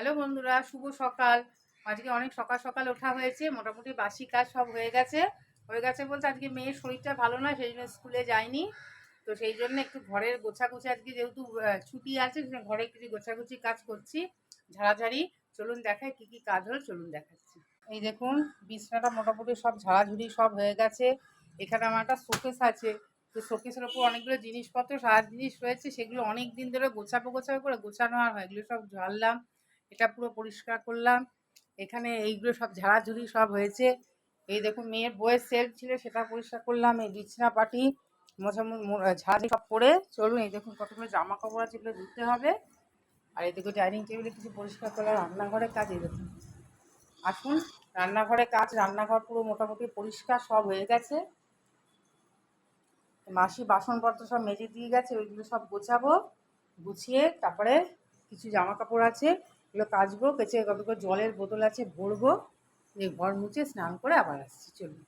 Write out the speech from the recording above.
Hello বন্ধুরা, শুভ সকাল। আজকে অনেক সকাল সকাল ওঠা হয়েছে, মোটামুটি বাসি কাজ সব হয়ে গেছে বলতে আজকে মেয়ের শরীরটা ভালো নয়, সেই জন্য স্কুলে যায়নি। তো সেই জন্য একটু ঘরের গোছাগুছি, আজকে যেহেতু ছুটি আছে, ঘরে কিছু গোছাগুছি কাজ করছি, ঝাড়াঝাড়ি। চলুন দেখাই কি কি কাজ হলো, চলুন দেখাচ্ছি। এই দেখুন, বিছনাটা মোটামুটি সব ঝাড়াঝুড়ি সব হয়ে গেছে। এখানে আমার একটা শোকেস আছে, তো শোকেসের ওপর অনেকগুলো জিনিসপত্র সারা জিনিস রয়েছে, সেগুলো অনেক দিন ধরে গোছাবো করে গোছানো আর হয়, এগুলো সব ঝাড়লাম, এটা পুরো পরিষ্কার করলাম। এখানে এইগুলো সব ঝাড়াঝুড়ি সব হয়েছে। এই দেখুন, মেয়ের বইয়ের সেলফ ছিল, সেটা পরিষ্কার করলাম। এই বিছনা পাটি ঝাড়ি সব করে চলুন। এই দেখুন, কতগুলো জামা কাপড় আছে, এগুলো ধুতে হবে। আর এই দেখুন, ডাইনিং টেবিলে কিছু পরিষ্কার করলাম। রান্নাঘরের কাজ এই দেখুন, আসুন। রান্নাঘরের কাজ, রান্নাঘর পুরো মোটামুটি পরিষ্কার সব হয়ে গেছে। মাসি বাসনপত্র সব মেজে দিয়ে গেছে, ওইগুলো সব গোছাবো। গুছিয়ে তারপরে কিছু জামা কাপড় আছে, এগুলো কাচবো, কেচে কত করে জলের বোতল আছে ভরবো, এই ঘর মুছে স্নান করে আবার আসছি। চলুন।